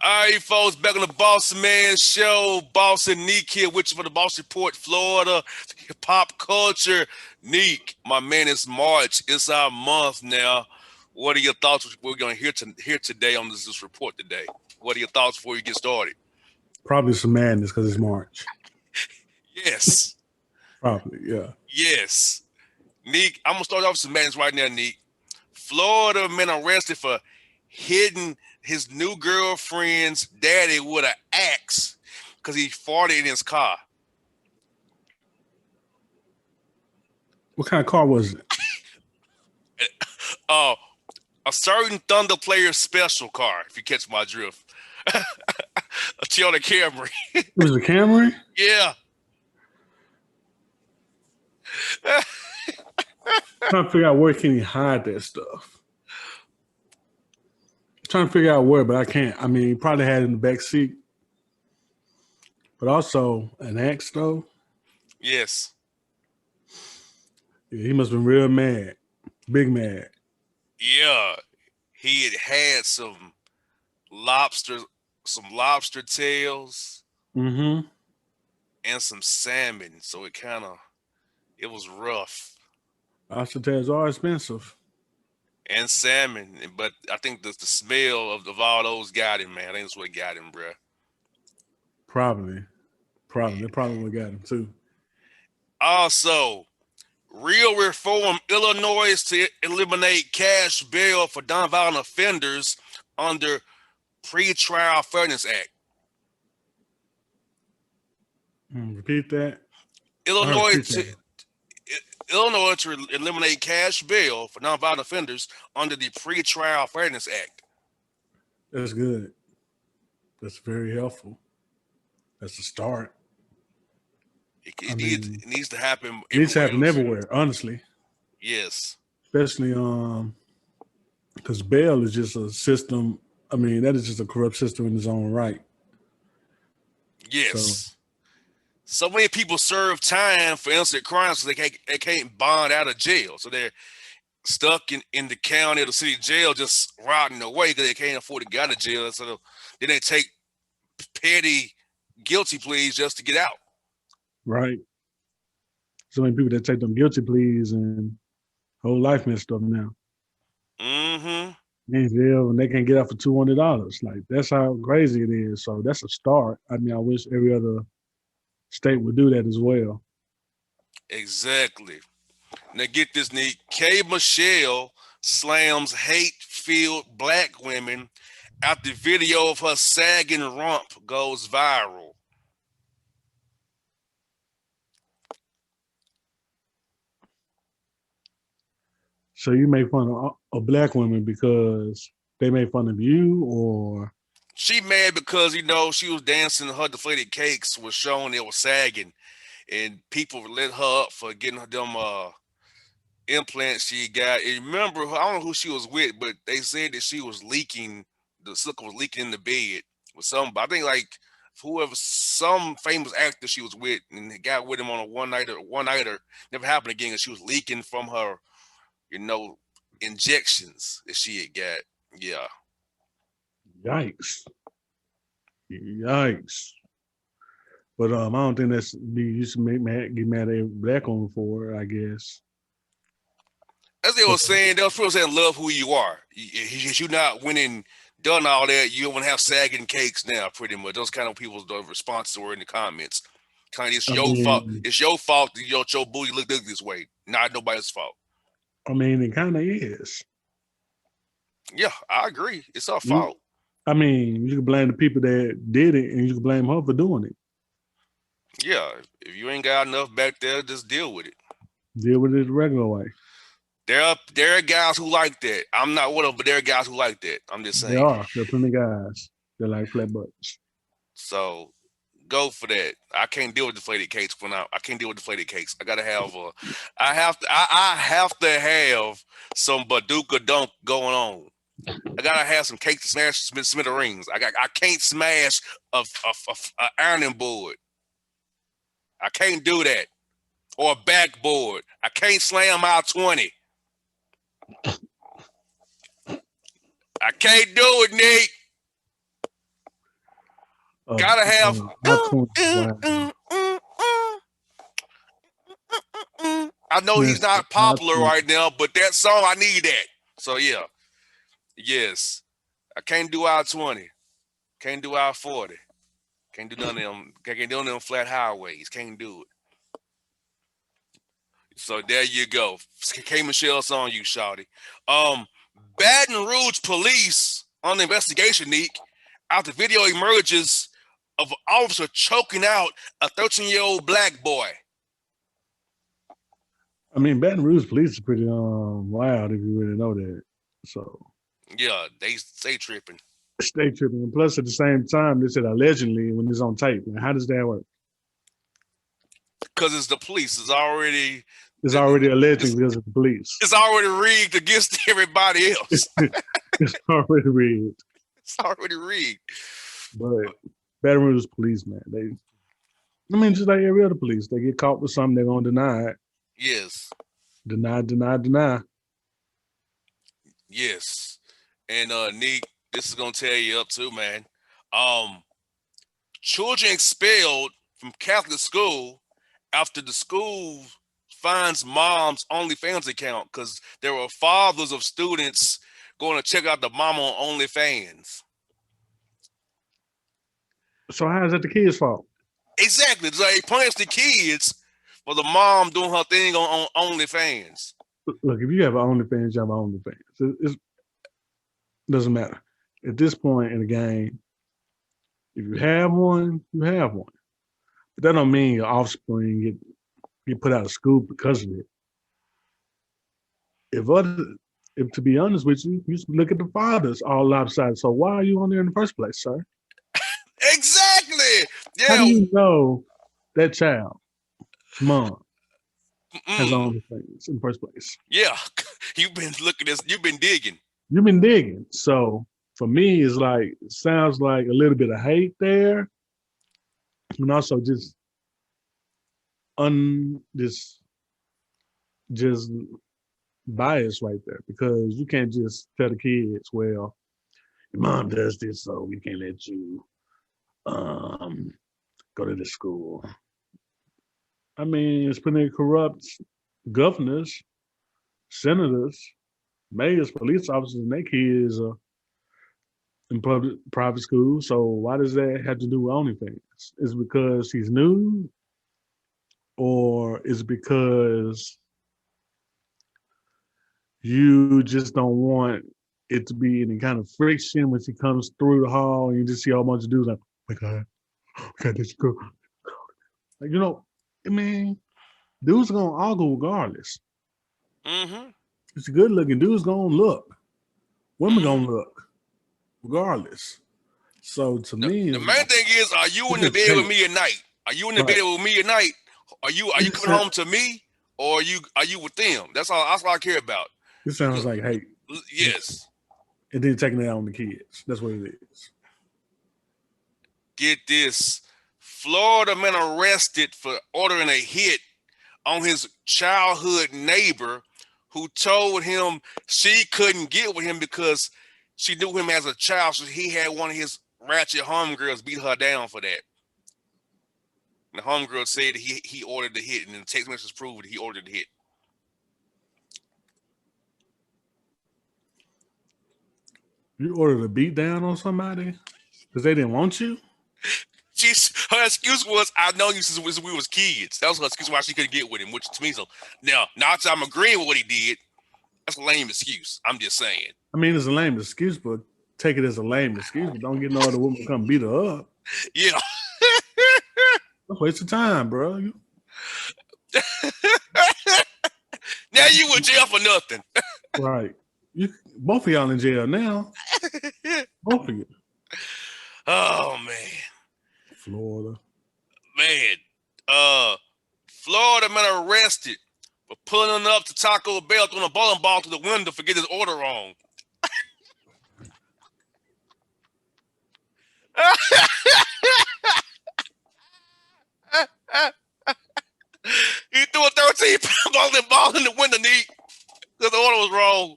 All right, folks, back on the Bossman Show. Boston Neek here with you for the Boss Report, Florida, pop culture. Neek, my man, it's March. It's our month now. What are your thoughts? We're going to hear today on this report today. What are your thoughts before you get started? Probably some madness because it's March. Yes. Probably, yeah. Yes. Neek, I'm going to start off with some madness right now, Neek. Florida man arrested for hitting his new girlfriend's daddy with an axe because he farted in his car. What kind of car was it? A certain Thunder Player special car, if you catch my drift. A Toyota Camry. It was a Camry? Yeah. Trying to figure out where can he hide that stuff. Trying to figure out where, but I can't. I mean, he probably had it in the back seat. But also an axe, though. Yes. Yeah, he must have been real mad. Big mad. Yeah. He had some lobster tails Mm-hmm. and some salmon. So it was rough. Lobster tails are expensive. And salmon. But I think the smell of all those got him, man. I think that's what got him, bro. Probably. Yeah. They probably would have got him, too. Also, real reform Illinois to eliminate cash bail for nonviolent offenders under Pretrial Fairness Act. Repeat that. Illinois to eliminate cash bail for nonviolent offenders under the Pretrial Fairness Act. That's good. That's very helpful. That's a start. It needs to happen. It needs to happen everywhere, honestly. Yes. Especially because bail is just a system. I mean, that is just a corrupt system in its own right. Yes. So many people serve time for innocent crimes because they can't bond out of jail. So they're stuck in the county or the city jail just rotting away because they can't afford to get out of jail. So then they take petty guilty pleas just to get out. Right. So many people that take them guilty pleas and whole life messed up now. Mm-hmm. In jail and they can't get out for $200. Like, that's how crazy it is. So that's a start. I mean, I wish every other state would do that as well. Exactly. Now get this, Nick. K. Michelle slams hate-filled black women after video of her sagging rump goes viral. So you make fun of black women because they made fun of you, or? She mad because, she was dancing, her deflated cakes was showing it was sagging, and people lit her up for getting them implants she got. And remember, I don't know who she was with, but they said that she was leaking, the silicone was leaking in the bed with somebody. I think like some famous actor she was with, and got with him on a one-nighter, never happened again, and she was leaking from her, injections that she had got. Yeah. Yikes. But I don't think you should get mad at black women for, I guess. As they were saying, those people saying love who you are. You're not winning, done all that. You don't want to have sagging cakes now, pretty much. Those kind of people's responses were in the comments. Kind of, it's your fault. It's your fault that your booty look this way. Not nobody's fault. I mean, it kind of is. Yeah, I agree. It's our fault. I mean, you can blame the people that did it, and you can blame her for doing it. Yeah, if you ain't got enough back there, just deal with it. Deal with it the regular way. There are guys who like that. I'm not one of them, but there are guys who like that. I'm just saying. There are plenty of guys that like flat butts. So go for that. I can't deal with deflated cakes for now. I can't deal with deflated cakes. I gotta have I have to have some Baduka dunk going on. I gotta have some cake to smash smithereens. I can't smash a ironing board. I can't do that. Or a backboard. I can't slam out 20. I can't do it, Nick. of Gotta have. our 20s. Wow. I know he's Yes, not our popular 20s. right now, but that song I need that. So yeah, yes, I can't do our 20, can't do our 40, can't do none of them. Can't do none of them flat highways. Can't do it. So there you go. K Michelle's on you, Shawty. Um, Baton Rouge police on the investigation, Neek, after video emerges of an officer choking out a 13-year-old black boy. I mean, Baton Rouge police is pretty wild if you really know that. So Yeah, they stay tripping. stay tripping. And plus, at the same time, they said allegedly when it's on tape. Like, how does that work? Because it's the police. It's already It's already alleging it's, because of the police. it's already rigged against everybody else. It's already rigged. It's already rigged. But Baton Rouge police, man, I mean, just like every other police, they get caught with something, they're gonna deny it. Yes. Deny, deny, deny. Yes. And Neek, this is gonna tear you up too, man. Um, Children expelled from Catholic school after the school finds mom's OnlyFans account because there were fathers of students going to check out the mom on OnlyFans. So how is that the kids' fault? Exactly. So they punish the kids for the mom doing her thing on OnlyFans. Look, if you have an OnlyFans, you have an OnlyFans. It doesn't matter. At this point in the game, if you have one, you have one. But that don't mean your offspring get put out of school because of it. If to be honest with you, you look at the fathers all lopsided. So why are you on there in the first place, sir? Exactly. How do Yeah. you know that child's mom has Mm. OnlyFans in the first place? Yeah. You've been looking at this. You've been digging. You've been digging. So for me, it's like it sounds like a little bit of hate there, and also just this just bias right there because you can't just tell the kids, well, your mom does this, so we can't let you um, go to the school. I mean, it's plenty of corrupt governors, senators, mayors, police officers, and their kids are in private school. So why does that have to do with OnlyFans? Is it because he's new, or is it because you just don't want it to be any kind of friction when she comes through the hall and you just see a whole bunch of dudes like, oh my God, okay, this girl. Like, I mean, dudes are gonna argue regardless. Mm-hmm. It's a good looking dude's gonna look. Women Mm-hmm. gonna look regardless. So to me, The main thing is, are you it's in the just bed with hate. me at night? Are you in the Right. bed with me at night? Are you It just coming home to me, or are you with them? That's all. That's all I care about. it sounds like hate. Yes. And then taking it out on the kids. That's what it is. Get this. Florida man arrested for ordering a hit on his childhood neighbor who told him she couldn't get with him because she knew him as a child, so he had one of his ratchet homegirls beat her down for that. And the homegirl said that he ordered the hit, and the text messages proved that he ordered the hit. You ordered a beat down on somebody because they didn't want you? Her excuse was, "I know you since we was kids." That was her excuse why she couldn't get with him, which to me, so now I'm agreeing with what he did. That's a lame excuse. I'm just saying. I mean, it's a lame excuse, but take it as a lame excuse, but don't get no other woman to come beat her up. Yeah. That's a waste of time, bro. Now you in jail for nothing. Right. Both of y'all in jail now. Both of you. Oh man. Florida. Man. Florida man arrested for pulling up to Taco Bell throwing a bowling ball through the window for getting his order wrong. He threw a 13-pound ball in the window, Neek, because the order was wrong.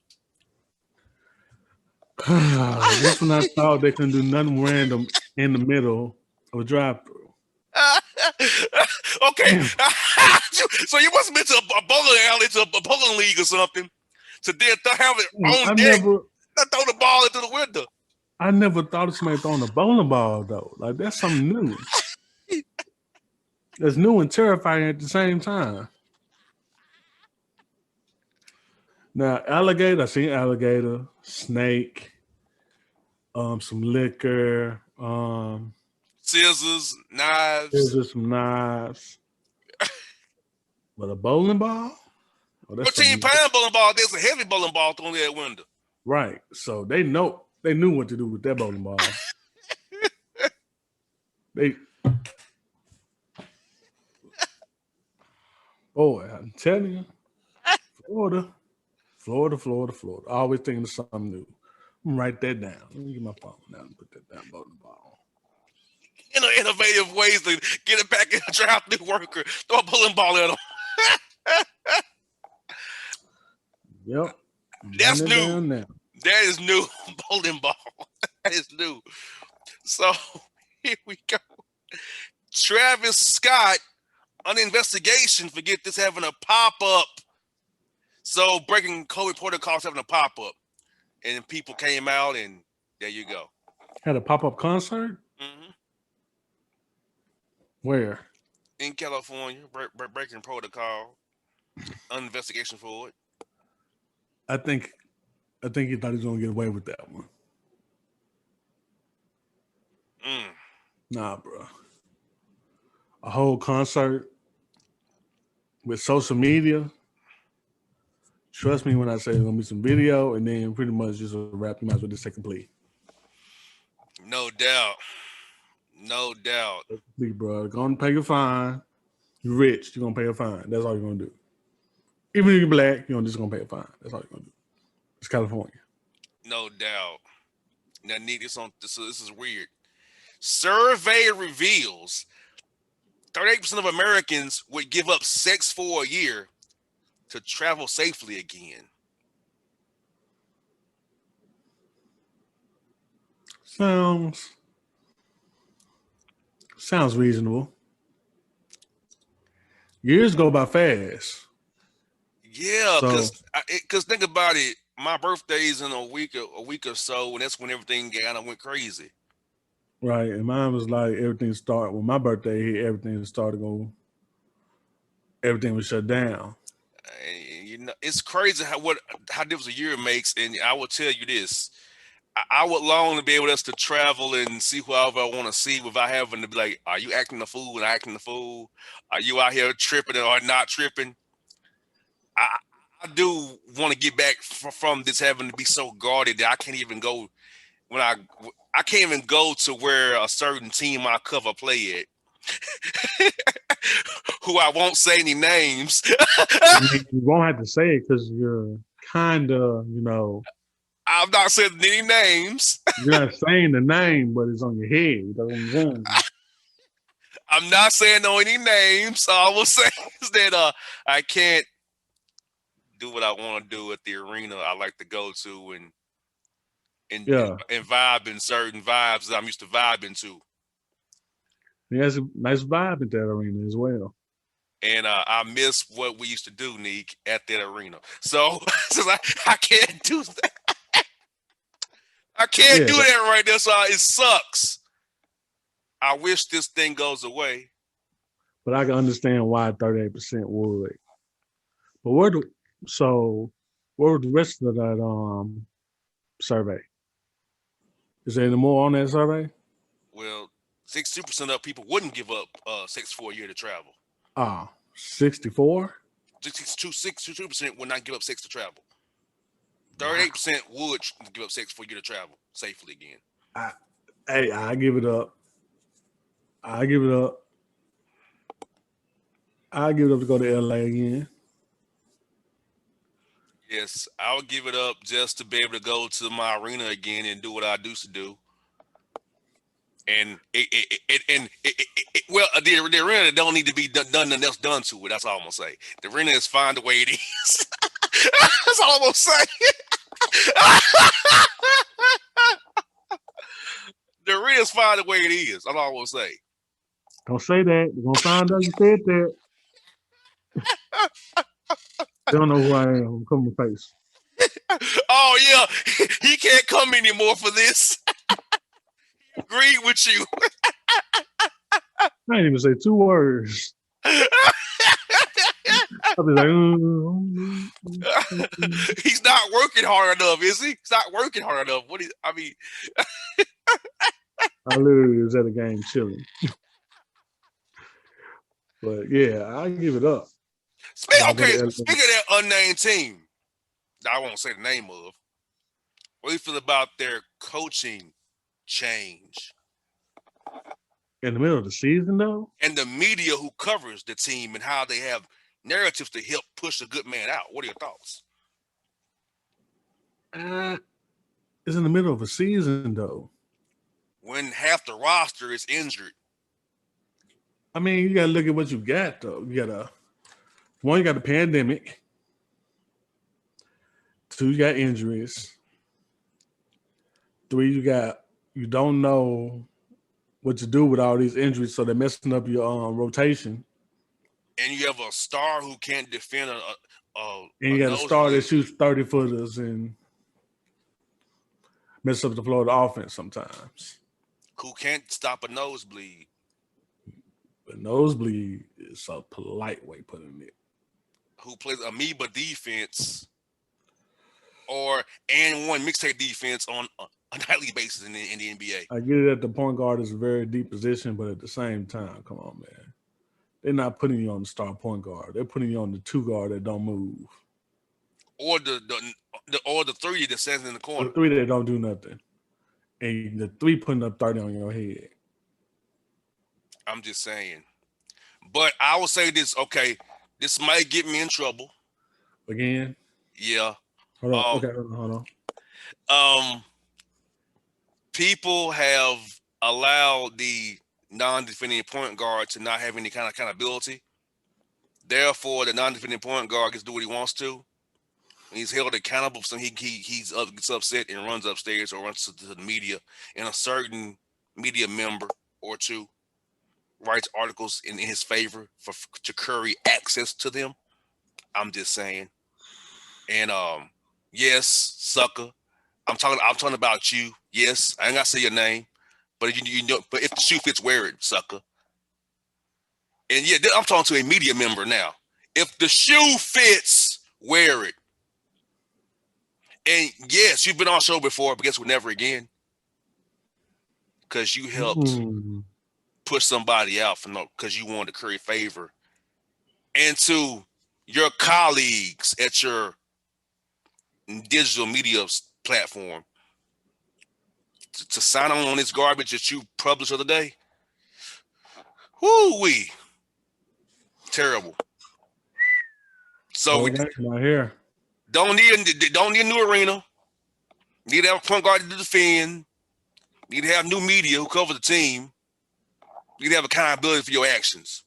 That's when I thought they couldn't do nothing random in the middle a drive through. Okay, Damn, so you must have been to a bowling alley, to a bowling league or something, to then have it on I deck, never, not throw the ball into the window. I never thought of somebody throwing a bowling ball though. Like that's something new. That's new and terrifying at the same time. Now, alligator, I seen alligator, snake, some liquor, Scissors, there's knives. just some knives, but a bowling ball? Oh, that's something 14 new. pound bowling ball. There's a heavy bowling ball thrown in that window. Right. So they knew what to do with that bowling ball. They boy, I'm telling you, Florida, Florida. Always thinking of something new. I'm gonna write that down. Let me get my phone now and put that down bowling ball. Innovative ways to get it back in a drive-through worker. Throw a bowling ball at them. Yep. I'm That's writing it new. down now. That is new. Bowling ball. That is new. So here we go. Travis Scott under investigation for get this having a pop-up. So breaking COVID protocols having a pop-up. And people came out and there you go. Had a pop-up concert? Hmm. Where? In California, breaking protocol, under investigation for it. I think he thought he was gonna get away with that one. Mm. Nah, bro. A whole concert with social media. Trust me when I say there's gonna be some video, and then pretty much just a wrap. You might as well just take a plea. No doubt. No doubt. Plea, bro. Go and pay your fine. You're rich. You're gonna pay a fine. That's all you're gonna do. Even if you're black, you're just gonna pay a fine. That's all you're gonna do. It's California. No doubt. Now, Neek, this is weird. Survey reveals 38% of Americans would give up sex for a year to travel safely again. Sounds reasonable. Years go by fast. Yeah, So because think about it. My birthday's in a week or so, and that's when everything kind of went crazy. right, and mine was like everything started when my birthday hit. Everything started going. Everything was shut down. And, you know, it's crazy how different a year makes. And I will tell you this: I would long to be able us to travel and see whoever I want to see without having to be like, "Are you acting the fool?" And acting the fool? Are you out here tripping or not tripping? I I do want to get back from this having to be so guarded that I can't even go when I can't even go to where a certain team I cover play at, who I won't say any names. I mean, you won't have to say it because you're kind of, I'm not saying any names. you're not saying the name, but it's on your head. That's what I'm saying. I'm not saying no any names. All I will say is that I can't do what I want to do at the arena I like to go to Yeah, and vibe in certain vibes that I'm used to vibing to. he has a nice vibe at that arena as well. And I miss what we used to do, Neek, at that arena. So, I can't do that. I can't Yeah, do that right there. So it sucks. I wish this thing goes away. but I can understand why 38% would. But where the rest of that survey? Is there any more on that survey? Well, 62% of people wouldn't give up sex for a year to travel. Ah, 64? 62% would not give up sex to travel. Wow. 38% would give up sex for a year to travel safely again. I, hey, I give it up. I give it up. I give it up to go to LA again. Yes, I'll give it up just to be able to go to my arena again and do what I used to do. And the arena don't need to be done nothing else done to it. That's all I'm gonna say. The arena is fine the way it is. That's all I'm gonna say. The real's fine the way it is. That's all I want to say. Don't say that. We're gonna find out you said that. They don't know who I am. Come on, face. Oh yeah, he can't come anymore for this. Agreed with you. I didn't even say 2 words. I'll be like, He's not working hard enough, is he? He's not working hard enough. What is? I mean, I literally was at a game chilling. But yeah, I give it up. okay. Speaking of that unnamed team, that I won't say the name of. What do you feel about their coaching change In the middle of the season, though, and the media who covers the team and how they have narratives to help push a good man out? What are your thoughts? it's in the middle of a season, though. When half the roster is injured. I mean, you got to look at what you got, though. You got you got the pandemic. 2, you got injuries. 3, you don't know what to do with all these injuries, so they're messing up your rotation. And you have a star who can't defend and you got a star that shoots 30-footers and mess up the flow of the offense sometimes. Who can't stop a nosebleed. But nosebleed is a polite way of putting it. Who plays amoeba defense and one mixtape defense on a nightly basis in the NBA. I get it that the point guard is a very deep position, but at the same time, come on, man. They're not putting you on the star point guard. They're putting you on the 2 guard that don't move. Or the 3 that stands in the corner. The 3 that don't do nothing. And the 3 putting up 30 on your head. I'm just saying. But I will say this, okay, this might get me in trouble. Again? Yeah. Hold on. Okay, hold on. People have allowed the non-defending point guard to not have any kind of accountability. Therefore, the non-defending point guard gets to do what he wants to. He's held accountable, so he gets upset and runs upstairs or runs to the media, and a certain media member or 2 writes articles in his favor to curry access to them. I'm just saying. And yes, sucker. I'm talking about you. Yes, I ain't gotta say your name, but you know. But if the shoe fits, wear it, sucker. And yeah, I'm talking to a media member now. If the shoe fits, wear it. And yes, you've been on show before, but guess what? Never again. Because you helped push somebody out because you wanted to curry favor. And to your colleagues at your digital media platform to sign on this garbage that you published the other day. Whoo-wee. Terrible. So not here. Don't need a new arena. Need to have a point guard to defend. Need to have new media who cover the team. Need to have accountability for your actions.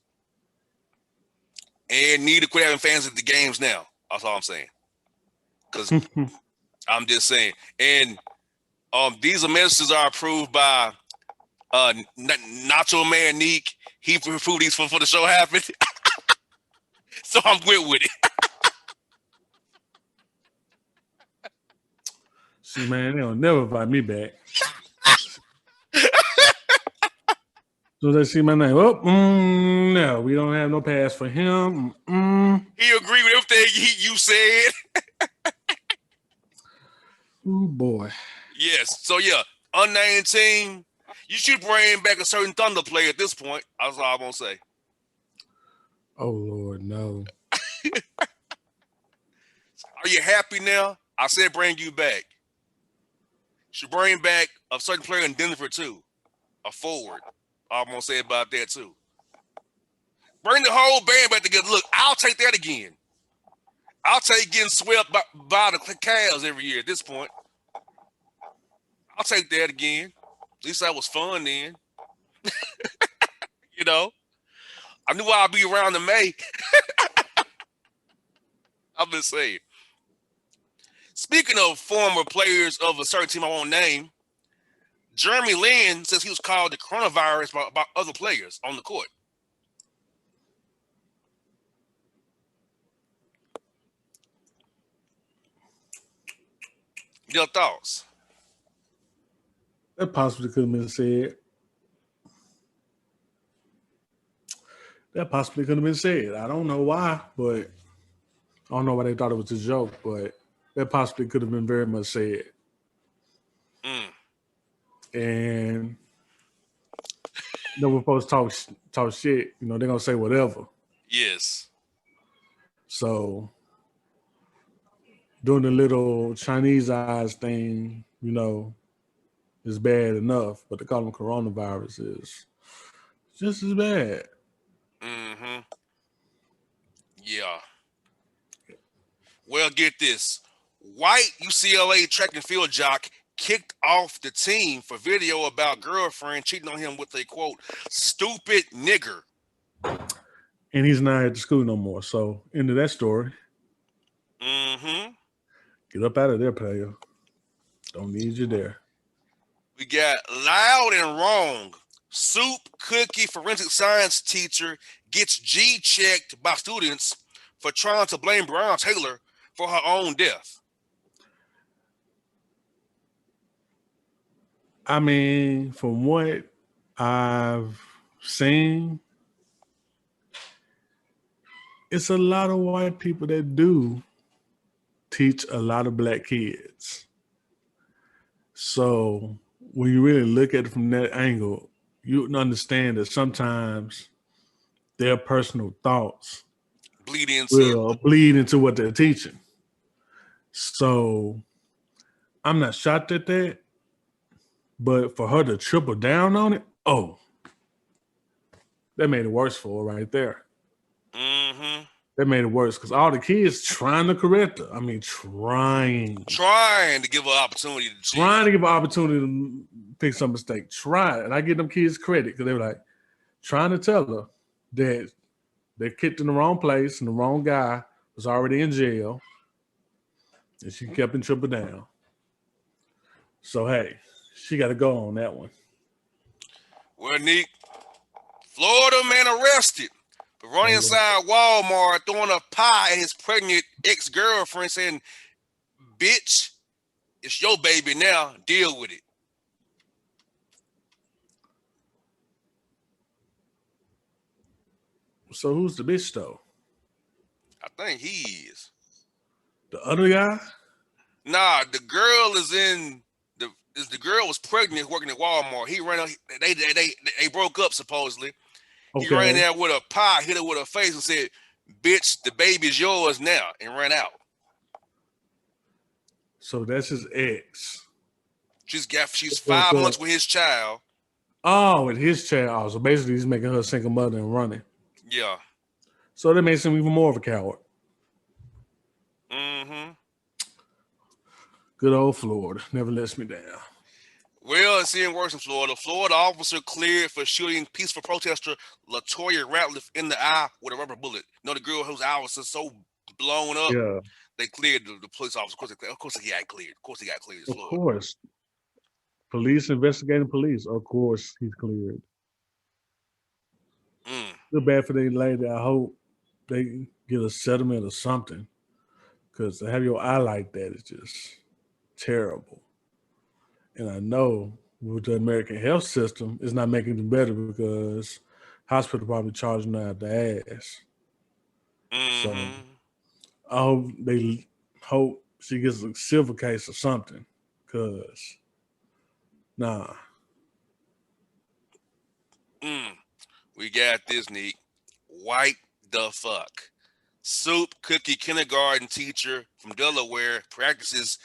And need to quit having fans at the games now. That's all I'm saying. Because I'm just saying. And these messages are approved by Nacho Mane Neek. He approved these for the show happened. So I'm good with it. See, man, they'll never invite me back. So they see my name. Oh, no, we don't have no pass for him. He agreed with everything you said. Oh, boy. Yes. So, yeah, unnamed team. You should bring back a certain Thunder player at this point. That's all I'm going to say. Oh, Lord, no. Are you happy now? I said bring you back. Should bring back a certain player in Denver, too. A forward. I'm going to say about that, too. Bring the whole band back together. Look, I'll take that again. I'll take getting swept by the Cavs every year at this point. I'll take that again. At least that was fun then. You know? I knew I'd be around in May. I'm just saying. Speaking of former players of a certain team I won't name, Jeremy Lin says he was called the coronavirus by other players on the court. Your thoughts? That possibly could have been said. That possibly could have been said. I don't know why, but I don't know why they thought it was a joke, but that possibly could have been very much said. Mm. And when folks talk shit, they're gonna say whatever. Yes. So doing the little Chinese eyes thing, is bad enough, but to call them coronavirus is just as bad. Mm-hmm. Yeah. Well, get this. White UCLA track and field jock kicked off the team for video about girlfriend cheating on him with a, quote, stupid nigger. And he's not at the school no more. So, into that story. Mm-hmm. Get up out of there, player. Don't need you there. We got loud and wrong. Soup cookie forensic science teacher gets G-checked by students for trying to blame Brown Taylor for her own death. I mean, from what I've seen, it's a lot of white people that do teach a lot of black kids. So when you really look at it from that angle, you understand that sometimes their personal thoughts will bleed into what they're teaching. So I'm not shocked at that, but for her to triple down on it, that made it worse for her right there. Mm-hmm. That made it worse because all the kids trying to correct her. I mean, trying to give her opportunity to cheat. Trying to give her opportunity to fix some mistake. Try it. And I give them kids credit because they were like trying to tell her that they kicked in the wrong place and the wrong guy was already in jail. And she kept in triple down. So, hey, she got to go on that one. Well, Neek, Florida man arrested for running inside Walmart, throwing a pie at his pregnant ex-girlfriend, saying, bitch, it's your baby now. Deal with it. So who's the bitch, though? I think he is. The other guy? Nah, the girl is in the girl was pregnant working at Walmart. He ran. They broke up supposedly. Okay. He ran there with a pie, hit her with her face, and said, "Bitch, the baby's yours now," and ran out. So that's his ex. She's 5 months with his child. Oh, with his child. So basically, he's making her a single mother and running. Yeah. So that makes him even more of a coward. Mm-hmm. Good old Florida. Never lets me down. Well, it's even worse in Florida. Florida officer cleared for shooting peaceful protester LaToya Ratliff in the eye with a rubber bullet. The girl whose eye was just so blown up. Yeah. They cleared the police officer. Of course, he got cleared. Of course. Police investigating police. Of course, he's cleared. Feel bad for the lady. I hope they get a settlement or something. Because to have your eye like that is just terrible. And I know with the American health system, it's not making it better because hospital probably charging her out the ass. Mm-hmm. So I hope she gets a silver case or something. Because, nah. We got this, Neek. White the fuck. Soup cookie kindergarten teacher from Delaware practices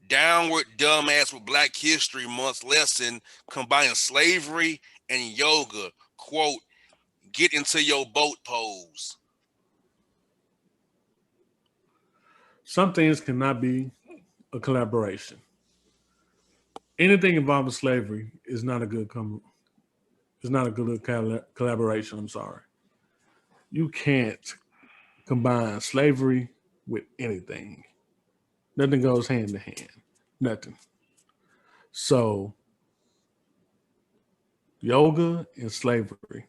downward dumbass with Black History Month lesson combining slavery and yoga. Quote, get into your boat pose. Some things cannot be a collaboration. Anything involving slavery is not a good collaboration. I'm sorry. You can't combine slavery with anything. Nothing goes hand to hand. Nothing. So Yoga and slavery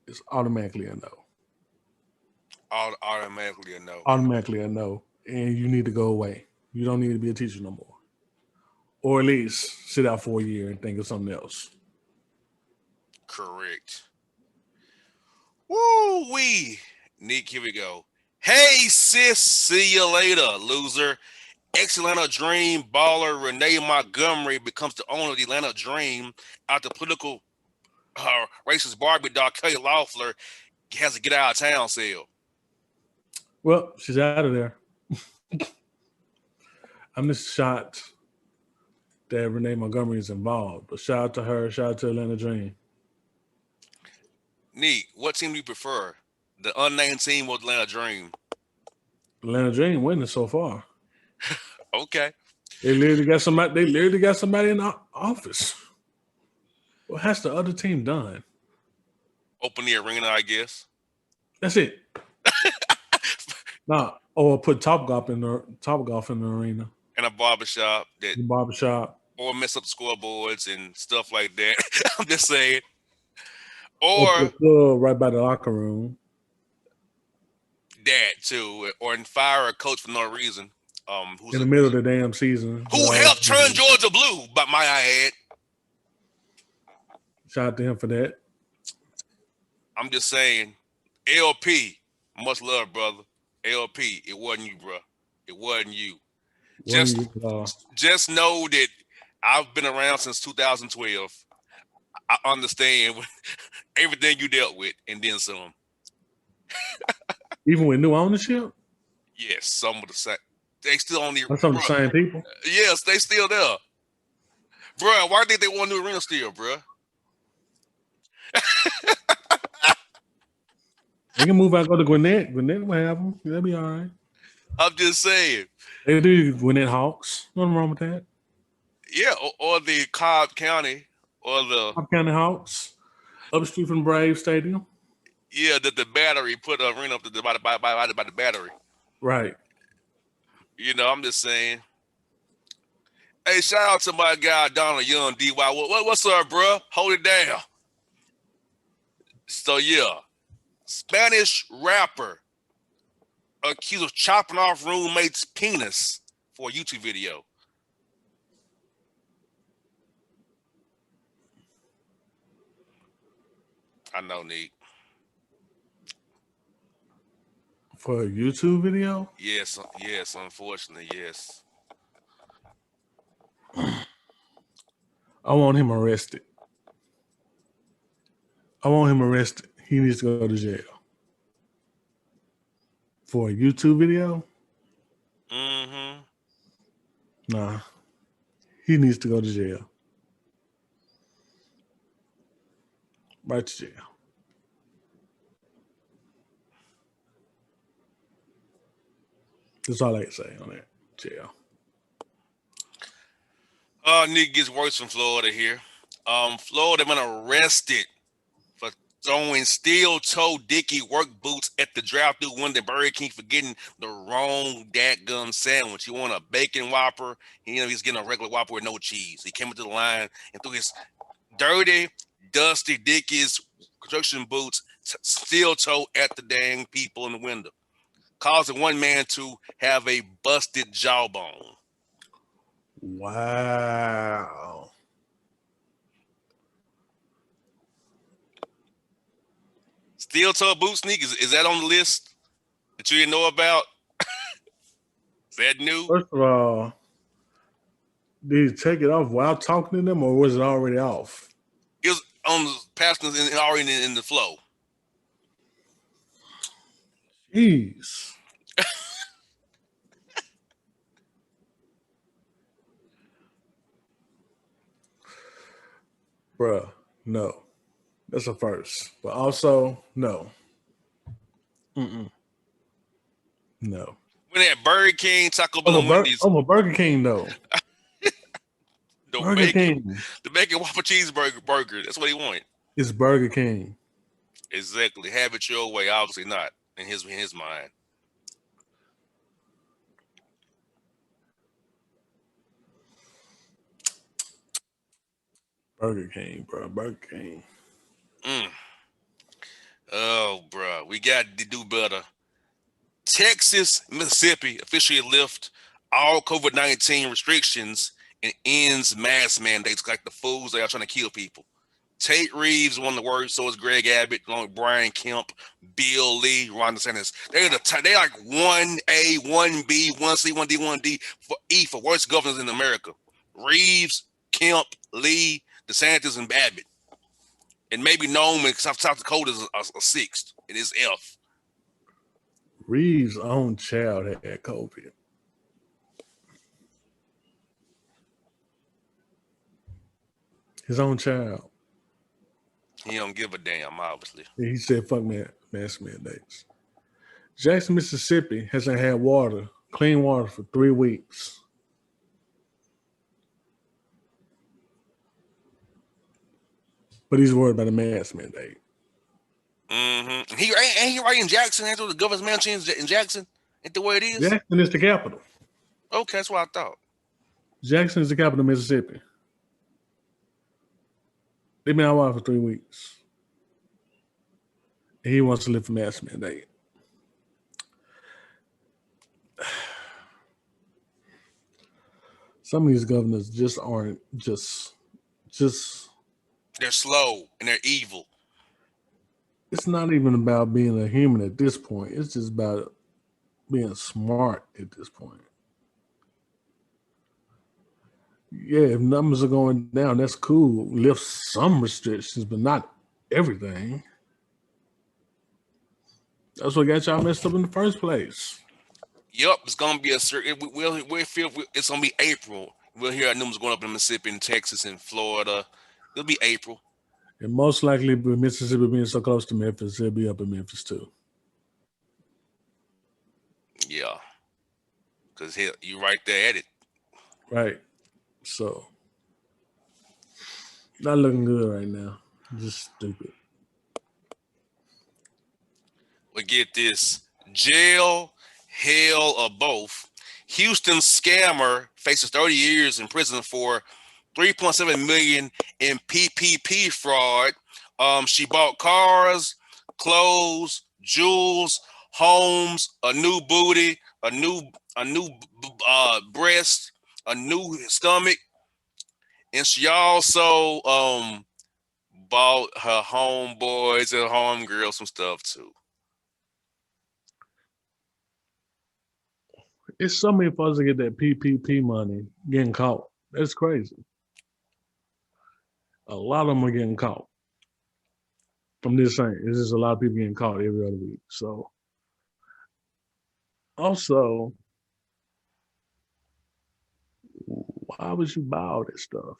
is automatically a no. Automatically a no. Automatically a no. And you need to go away. You don't need to be a teacher no more. Or at least sit out for a year and think of something else. Correct. Woo wee. Nick, here we go. Hey sis, see you later, loser. Ex-Atlanta Dream baller Renee Montgomery becomes the owner of the Atlanta Dream after political racist Barbie doll Kelly Loeffler has to get out of town sale. Well, she's out of there. I'm just shocked that Renee Montgomery is involved. But shout out to her. Shout out to Atlanta Dream. Nick, what team do you prefer? The unnamed team or the Atlanta Dream? Atlanta Dream winning so far. Okay. They literally got somebody. They literally got somebody in the office. What has the other team done? Open the arena, I guess. That's it. Nah, or put Top Golf in the arena, And a barbershop that the barbershop, or mess up scoreboards and stuff like that. I'm just saying. or put a Or club right by the locker room. that too. Or fire a coach for no reason. In the middle of the damn season. Who helped turn Georgia blue, but my I add. Shout out to him for that. I'm just saying, LP, much love, brother. LP, it wasn't you, bro. It wasn't you. Just just know that I've been around since 2012. I understand everything you dealt with and then some. Even with new ownership? Yes, some of the same. They still on the Some of the same people? Yes, they still there. Bro, why did they want new arena still, bro? They can move out, go to Gwinnett. Gwinnett will have them. They'll be all right. I'm just saying. They do Gwinnett Hawks. Nothing wrong with that. Yeah, or the Cobb County or the Cobb County Hawks. Up the street from Brave Stadium. Yeah, the battery put a arena up by the battery. Right. You know, I'm just saying. Hey, shout out to my guy Donald Young, DY. What's up, bro? Hold it down. So yeah, Spanish rapper accused of chopping off roommate's penis for a YouTube video. I know, Nick. For a YouTube video? Yes, unfortunately, yes. I want him arrested. He needs to go to jail. For a YouTube video? Mm-hmm. Nah. He needs to go to jail. Right to jail. That's all I can say on that. Jail. Nick gets worse from Florida here. Florida been arrested for throwing steel-toe Dickie work boots at the drive-thru window at Burger King for getting the wrong dadgum sandwich. He wanted a bacon Whopper. He's getting a regular Whopper with no cheese. He came up to the line and threw his dirty, dusty Dickies construction boots steel-toe at the dang people in the window, causing one man to have a busted jawbone. Wow. Steel-toe boot sneakers, is that on the list that you didn't know about? Is that new? First of all, did he take it off while talking to them, or was it already off? It was on the passengers and already in the flow. Jeez. Bruh, no. That's a first. But also, no. No. When at Burger King, Taco Bell, and Wendy's, Over Burger King, though. the bacon Whopper cheeseburger burger. That's what he wanted. It's Burger King. Exactly. Have it your way. Obviously not in his mind. Burger King, bro. Burger King. We got to do better. Texas, Mississippi officially lift all COVID-19 restrictions and ends mask mandates like the fools they are trying to kill people. Tate Reeves won the worst, so is Greg Abbott, along with Brian Kemp, Bill Lee, Ron DeSantis. They like 1A, 1B, 1C, 1D, 1D for E for worst governors in America. Reeves, Kemp, Lee, DeSantis, and Abbott. And maybe Nome and South Dakota is a sixth. It is F. Reeves' own child had COVID. His own child. He don't give a damn, obviously. He said, fuck mask mandates. Jackson, Mississippi hasn't had clean water for 3 weeks. But he's worried about a mask mandate. Mm-hmm. He right in Jackson. That's what the governor's mansion in Jackson. Ain't the way it is? Jackson is the capital. Okay, that's what I thought. Jackson is the capital of Mississippi. They've been out of water for 3 weeks. And he wants to live a mask mandate. Some of these governors just aren't just they're slow and they're evil. It's not even about being a human at this point. It's just about being smart at this point. Yeah, if numbers are going down, that's cool. Lift some restrictions, but not everything. That's what got y'all messed up in the first place. Yep, it's gonna be it's gonna be April. We'll hear our numbers going up in Mississippi and Texas and Florida. It'll be April. And most likely, with Mississippi being so close to Memphis, it'll be up in Memphis too. Yeah, because you're right there at it. Right. So, not looking good right now. Just stupid. But get this: jail, hell, or both. Houston scammer faces 30 years in prison for $3.7 million in PPP fraud. She bought cars, clothes, jewels, homes, a new booty, a new breast, a new stomach, and she also bought her homeboys and homegirls some stuff too. It's so many folks that get that PPP money getting caught. That's crazy. A lot of them are getting caught. I'm just saying, it's just a lot of people getting caught every other week. So, also, why would you buy all this stuff?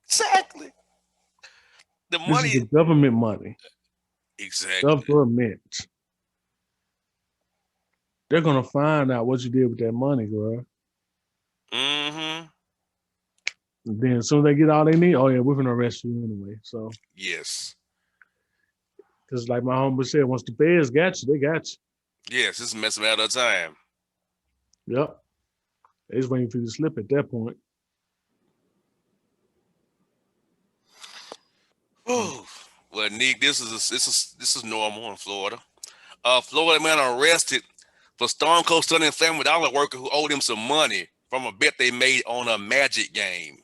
Exactly. The This money is the government money. Exactly. Government. They're gonna find out what you did with that money, bro. Mm-hmm. And then as soon as they get all they need, oh yeah, we're gonna arrest you anyway. So yes. Because like my homie said, once the feds got you, they got you. Yes, it's a mess matter of time. Yep. They just waiting for you to slip at that point. Well, Nick, this is normal in Florida. Florida man arrested for Stone Cold Stunning Family Dollar worker who owed him some money from a bet they made on a Magic game.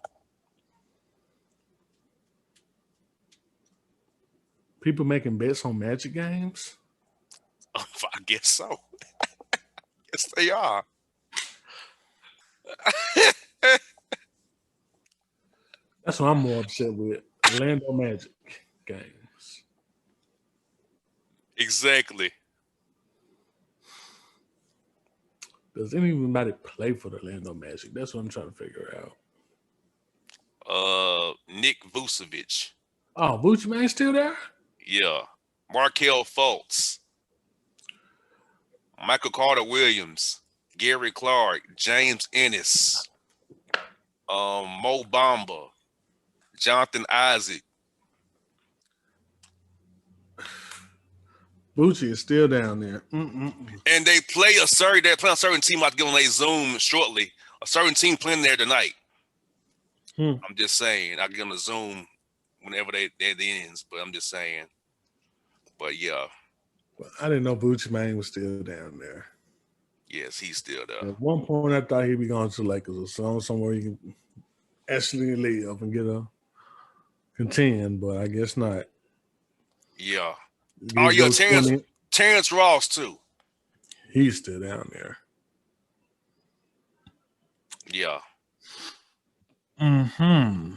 People making bets on Magic games? I guess so. Yes, they are. That's what I'm more upset with. Orlando Magic games. Exactly. Does anybody play for the Orlando Magic? That's what I'm trying to figure out. Nick Vucevic. Oh, Vucevic man still there? Yeah. Markelle Fultz. Michael Carter Williams. Gary Clark. James Ennis. Mo Bamba. Jonathan Isaac. Bucci is still down there. And they play a certain team. I'll give them a Zoom shortly. A certain team playing there tonight. I'm just saying. I'll give them a Zoom whenever they ends. But I'm just saying. But yeah. I didn't know Bucci Mane was still down there. Yes, he's still there. At one point, I thought he'd be going to Lakers or somewhere he can actually live and get a contend, but I guess not. Yeah. Get Oh his yeah, little Terrence 20. Terrence Ross too. He's still down there. Yeah. Hmm.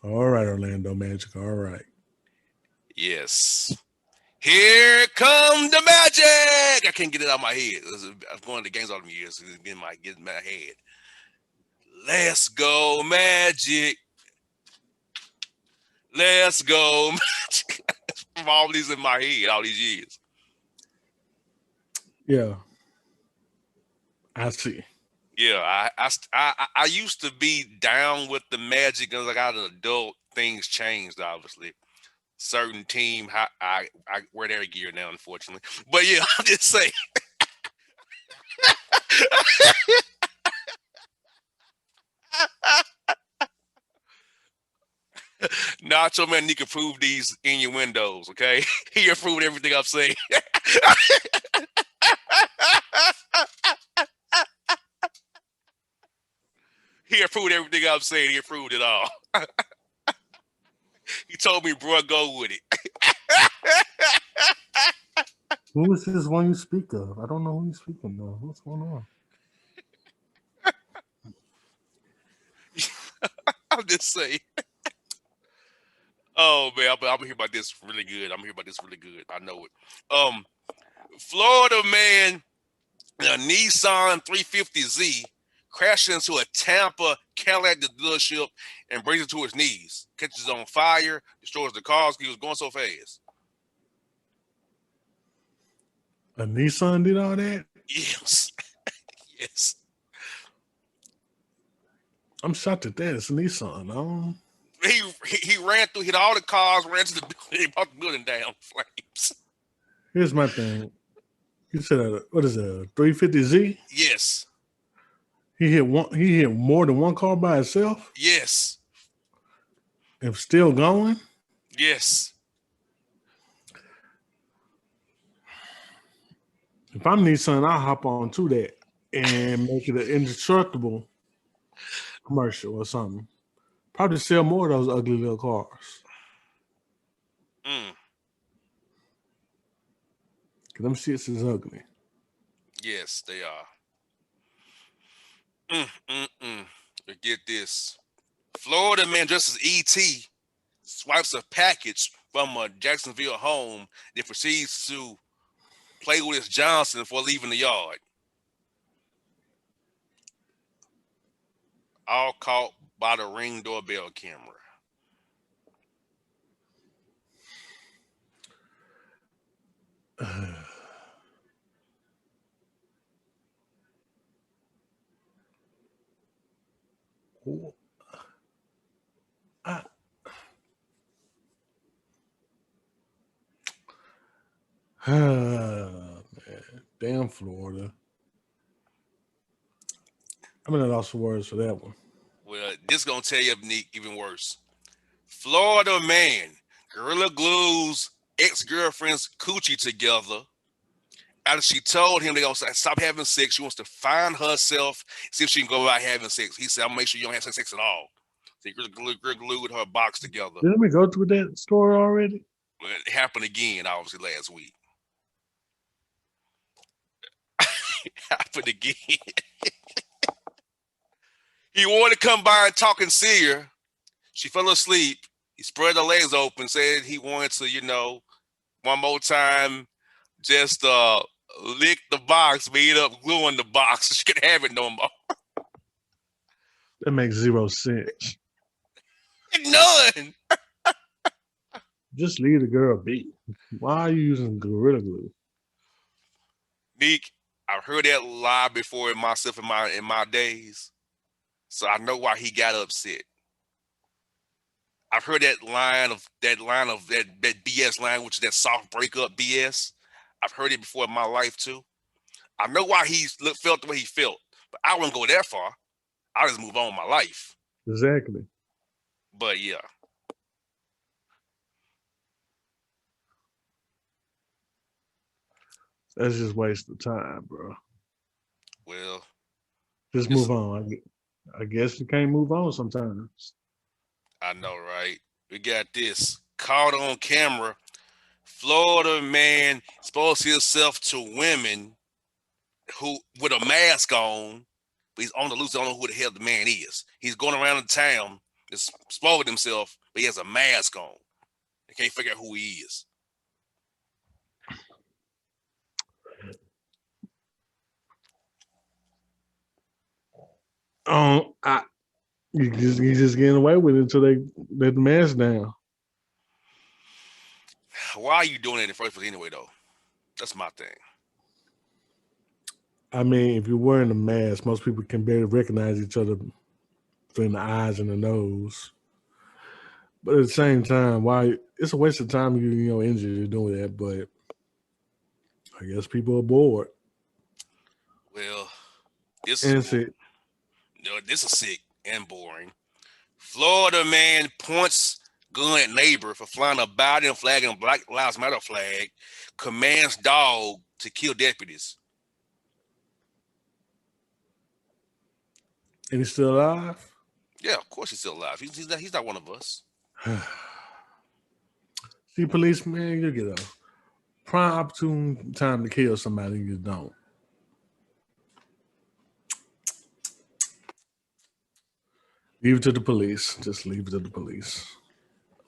All right, Orlando Magic. All right. Yes. Here come the magic. I can't get it out of my head. I'm going to games all the years. It's getting my head. Let's go magic. Let's go magic. From all these in my head all these years. Yeah, I see. Yeah, I used to be down with the magic as I got an adult. Things changed, obviously. Certain team, I wear their gear now, unfortunately. But yeah, I'm just saying. Nacho Mane Neek approved these innuendos, okay? He approved everything I'm saying. He approved everything I'm saying. He approved it all. He told me, bro, go with it. Who is this one you speak of? I don't know who you speaking of. What's going on? I'm just saying. Oh man, I'm hear about this really good. I'm hear about this really good. I know it. Florida man in a Nissan 350Z crashes into a Tampa Cadillac dealership and brings it to his knees. Catches on fire, destroys the cars. He was going so fast. A Nissan did all that? Yes, yes. I'm shocked at that. It's a Nissan. He ran through, hit all the cars, ran to the building, brought the building down flames. Here's my thing. You said what is it? A 350Z? Yes, He hit one. He hit more than one car by itself yes, and still going. yes. If I'm Nissan, I'll hop on to that and make it an indestructible commercial or something. Probably sell more of those ugly little cars. Mm, Cause them shits is ugly. yes, they are. But get this. Florida man dressed as E.T. swipes a package from a Jacksonville home then proceeds to play with his Johnson before leaving the yard. All caught by the Ring doorbell camera. I, man, damn Florida. I'm gonna lost for words for that one. Well, this gonna tell you even worse. Florida man gorilla glues ex-girlfriend's coochie together after she told him they gonna stop having sex. She wants to find herself, see if she can go out having sex. He said, "I'll make sure you don't have sex at all." So he glued her box together. Didn't we go through that story already? Well, it happened again, obviously, last week. It happened again. He wanted to come by and talk and see her. She fell asleep. He spread her legs open, said he wanted to, one more time, just lick the box, but he ended up gluing the box. She couldn't have it no more. That makes zero sense. None. Just leave the girl be. Why are you using Gorilla Glue? Neek, I've heard that lie before in myself in my days, so I know why he got upset. I've heard that BS line, which is that soft breakup BS. I've heard it before in my life too. I know why he felt the way he felt, but I wouldn't go that far. I'll just move on with my life. Exactly. But yeah. That's just waste of time, bro. Well, Just this move on. I guess you can't move on sometimes. I know, right? We got this caught on camera. Florida man exposed himself to women who with a mask on, but he's on the loose. I don't know who the hell the man is. He's going around the town, just exposing himself, but he has a mask on. They can't figure out who he is. I you just getting away with it until they let the mask down. Why are you doing it in the first place anyway, though? That's my thing. I mean, if you're wearing a mask, most people can barely recognize each other between the eyes and the nose. But at the same time, why it's a waste of time you injured doing that. But I guess people are bored. Well, this is And see, no, this is sick and boring. Florida man points gun at neighbor for flying a Biden flag and Black Lives Matter flag. Commands dog to kill deputies. and he's still alive. Yeah, of course he's still alive. He's not one of us. See, policeman, you get a prime opportune time to kill somebody, you don't. Leave it to the police. Just leave it to the police.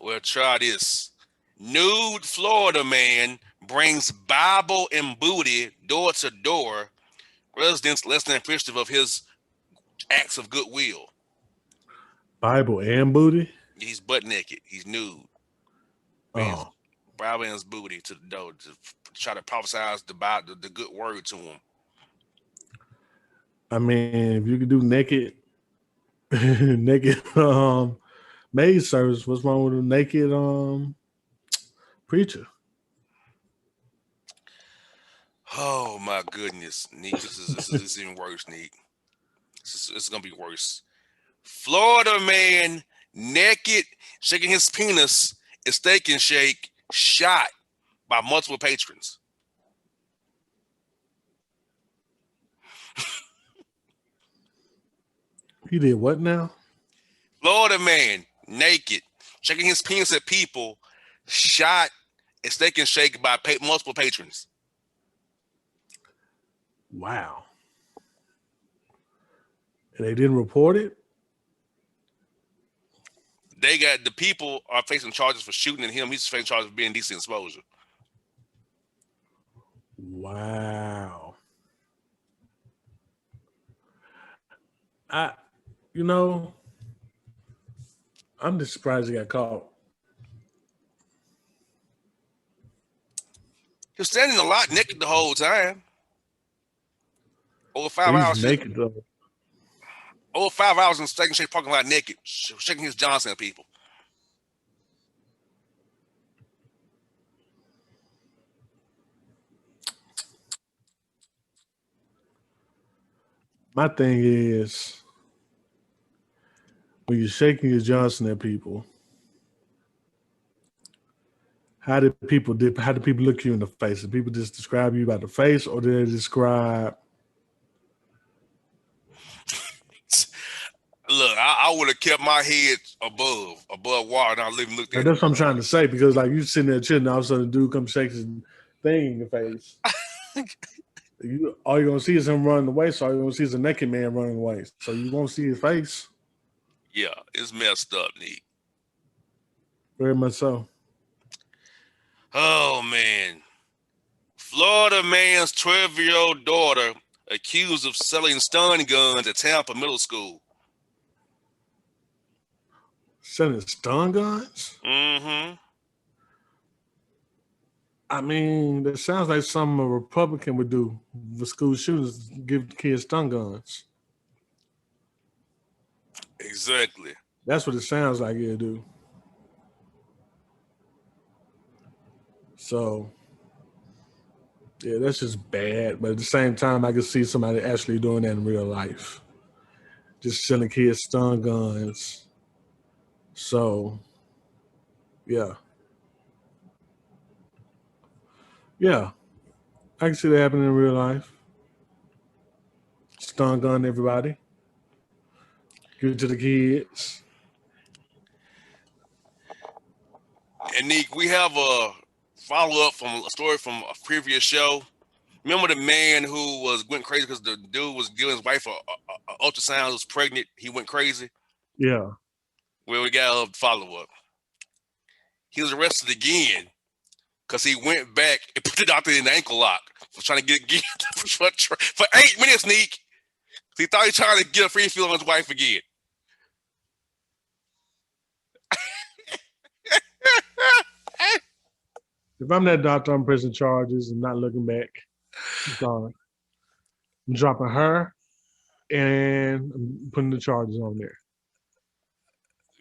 Well, try this. Nude Florida man brings Bible and booty door to door. Residents less than appreciative of his acts of goodwill. Bible and booty. He's butt naked. He's nude. Brings Oh, Bible and his booty to the door to try to prophesize the good word to him. I mean, if you could do naked, naked maid service, what's wrong with a naked preacher? Oh my goodness, Neek. This is even worse, Neek. This is gonna be worse. Florida man naked, shaking his penis in steak and shake, shot by multiple patrons. He did what now? Florida man naked, shaking his penis at people, shot in steak and shake by multiple patrons. Wow. And they didn't report it? They got the people are facing charges for shooting at him. He's facing charges for being decent exposure. Wow. I, you know, I'm just surprised he got caught. He was standing a lot naked the whole time. Over But five he's hours. naked though. Over 5 hours in the steak and shake parking lot naked, shaking his Johnson at people. My thing is when you're shaking your Johnson at people, how do people look you in the face? Do people just describe you by the face, or do they describe? Look, I would have kept my head above water, and I looked Like, at him. that's what I'm trying to say because like you sitting there chilling, all of a sudden a dude comes shakes his thing in your face. All you're gonna see is him running away. So all you're gonna see is a naked man running away. So you won't see his face. Yeah, it's messed up, Nick. Very much so. Oh man, Florida man's 12-year-old daughter accused of selling stun guns at Tampa Middle School. Selling stun guns. Mm-hmm. I mean, that sounds like something a Republican would do with school shooters, give kids stun guns. Exactly. That's what it sounds like it'll do. So, yeah, that's just bad. But at the same time, I can see somebody actually doing that in real life. Just selling kids stun guns. So, yeah. Yeah. I can see that happening in real life. Stun gun everybody. Give it to the kids. And Nick, we have a follow up from a story from a previous show. Remember the man who went crazy because the dude was giving his wife a ultrasound, was pregnant. He went crazy. Yeah. Well, we got a follow up. He was arrested again because he went back and put the doctor in the ankle lock for trying to get for 8 minutes, Neek. He thought he was trying to get a free feel on his wife again. If I'm that doctor, I'm pressing charges and not looking back. I'm sorry. I'm dropping her and I'm putting the charges on there.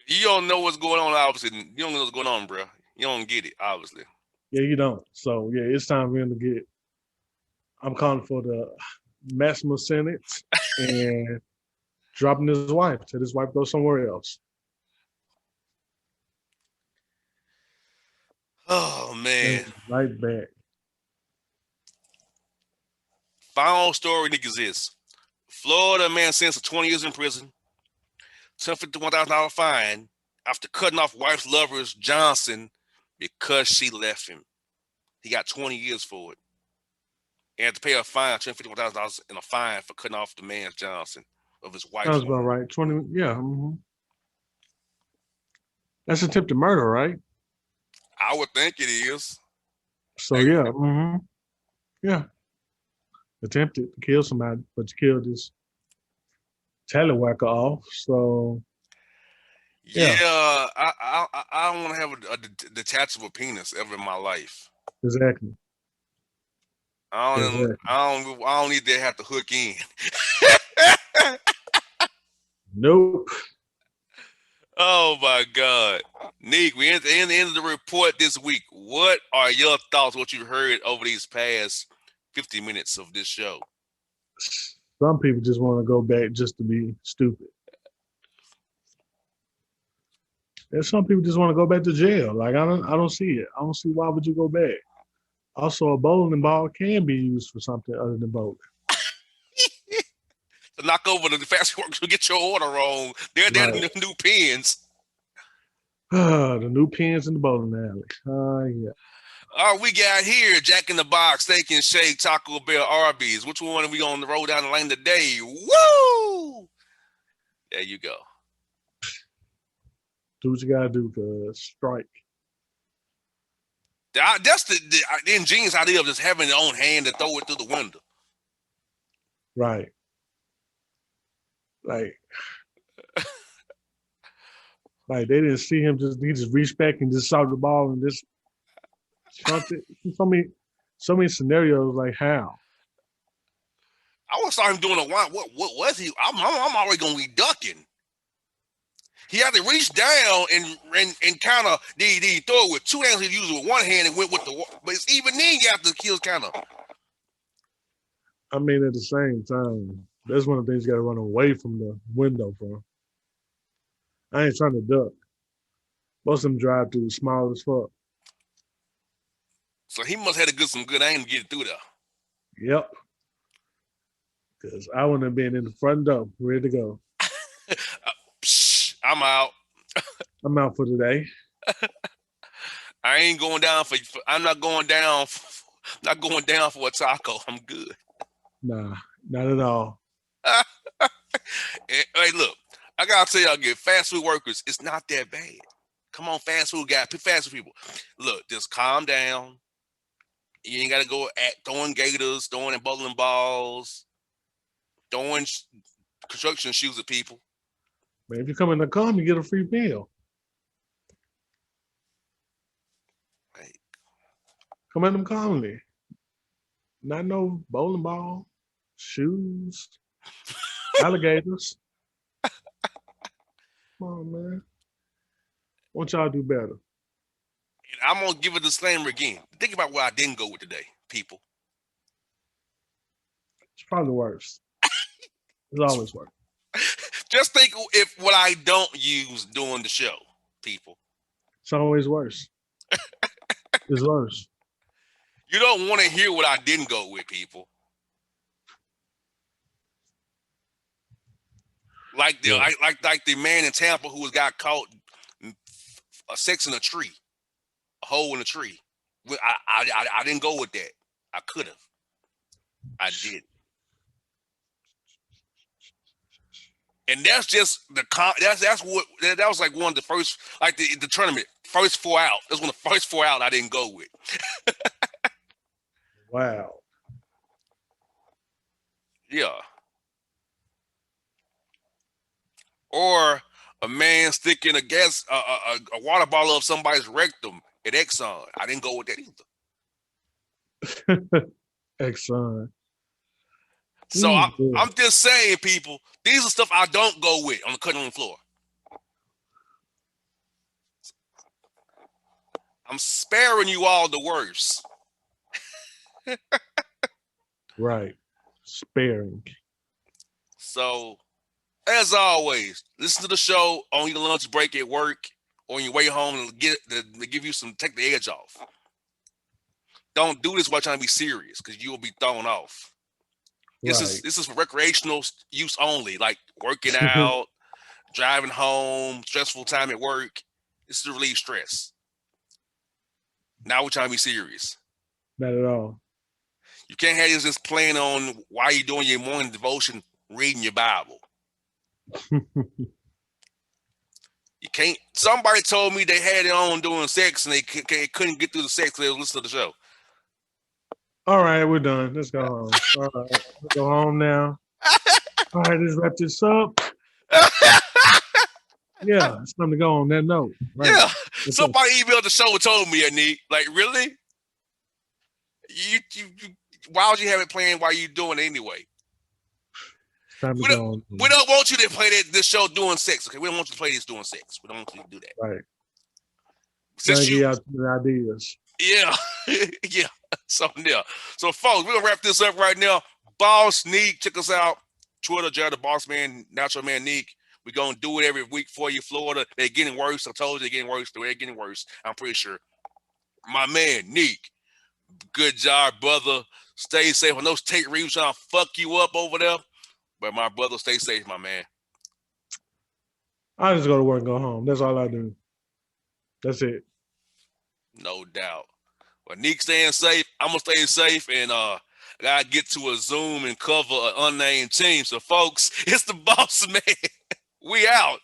You don't know what's going on, obviously. You don't know what's going on, bro. You don't get it, obviously. Yeah, you don't. So yeah, it's time for him to get. I'm calling for the maximum sentence and dropping his wife. Till his wife goes somewhere else. Oh man. Right back. Final story, Nick, is this. Florida man sentenced to 20 years in prison, $151,000 fine after cutting off wife's lover's Johnson because she left him. He got 20 years for it. And had to pay a fine, $151,000 in a fine for cutting off the man's Johnson of his wife's Sounds about woman. right. 20. Yeah. That's attempted murder, right? I would think it is. So yeah. Yeah. Attempted to kill somebody, but you killed this tallywhacker off. So Yeah, yeah, I don't want to have a detachable penis ever in my life. exactly. Exactly. I don't need to have to hook in. Nope. Oh my God, Nick, we at the end of the report this week. What are your thoughts? What you've heard over these past 50 minutes of this show? Some people just want to go back just to be stupid. And some people just want to go back to jail. Like I don't see it. I don't see why would you go back. Also, a bowling ball can be used for something other than bowling. To knock over the fast workers to get your order wrong. They're Right. the new pins. The new pins in the bowling alley. Yeah. All right, we got here Jack in the Box, Steak and Shake, Taco Bell, Arby's. Which one are we on the road down the lane today? Woo! There you go. Do what you gotta do, cause strike. That's the ingenious idea of just having your own hand to throw it through the window. Right. Like, like they didn't see him. He just reached back and just saw the ball and just chunked it. So many scenarios. Like how? I always saw him doing a one. What was he? I'm already gonna be ducking. He had to reach down and kind of he throw it with two hands. He used it with one hand and went with the. But it's even then you have to kill kind of. I mean, at the same time, that's one of the things you got to run away from the window from. I ain't trying to duck. Most of them drive through small as fuck. So he must have had some good aim to get it through there. Yep. Because I wouldn't have been in the front door, ready to go. I'm out. I'm out for today. I ain't going down for. I'm not going down. Not going down for a taco. I'm good. Nah, not at all. Hey, look, I gotta tell y'all, get fast food workers. It's not that bad. Come on, fast food guys, fast food people. Look, just calm down. You ain't gotta go at throwing gators, throwing bowling balls, throwing construction shoes at people. Man, if you come in the car, you get a free meal. Hey. Come at them calmly. Not no bowling ball, shoes, alligators. Come on, man. What y'all do better? And I'm gonna give a disclaimer again. Think about where I didn't go with today, people. It's probably worse. It's always worse. Just think if what I don't use during the show, people. It's always worse. It's worse. You don't want to hear what I didn't go with, people. Like the Yeah. like the man in Tampa who got caught sex in a tree, a hole in a tree. I didn't go with that. I could have. I did. And that's just that's what that was like one of the first, like the tournament first four out. That's one of the first four out I didn't go with. Wow. Yeah. Or a man sticking a water bottle up somebody's rectum at Exxon. I didn't go with that either. Exxon. So Yeah. I'm just saying, people, these are stuff I don't go with on the cutting room floor. I'm sparing you all the worst. Right. Sparing. So, as always, listen to the show on your lunch break at work or on your way home to give you take the edge off. Don't do this while trying to be serious because you will be thrown off. This Right. is for recreational use only, like working out, driving home, stressful time at work. This is to relieve stress. Now we're trying to be serious. Not at all. You can't have this just playing on while you're doing your morning devotion, reading your Bible. You can't. Somebody told me they had it on doing sex and they couldn't get through the sex. They listened to the show. All right, we're done. Let's go home. All right, let's go home now. All right, let's wrap this up. Yeah, it's time to go on that note. Right. Yeah, somebody emailed the show and told me, Neek, like, really? You why would you have it playing while you doing it anyway? Time to We don't want you to play this show doing sex. Okay, we don't want you to play this doing sex. We don't want you to do that. Right. Since you out the ideas. Yeah, yeah. So yeah. So folks, we're gonna wrap this up right now. Boss Neek, check us out. Twitter, JR The Bossman, Nacho Mane Neek. We're gonna do it every week for you, Florida. They're getting worse. I told you they're getting worse. They're getting worse. I'm pretty sure. My man, Neek. Good job, brother. Stay safe. I know Tate Reeves trying to fuck you up over there. But my brother, stay safe, my man. I just go to work and go home. That's all I do. That's it. No doubt. Well, Neek staying safe. I'm gonna stay safe, and I gotta get to a Zoom and cover an unnamed team. So, folks, it's the Boss Man. We out.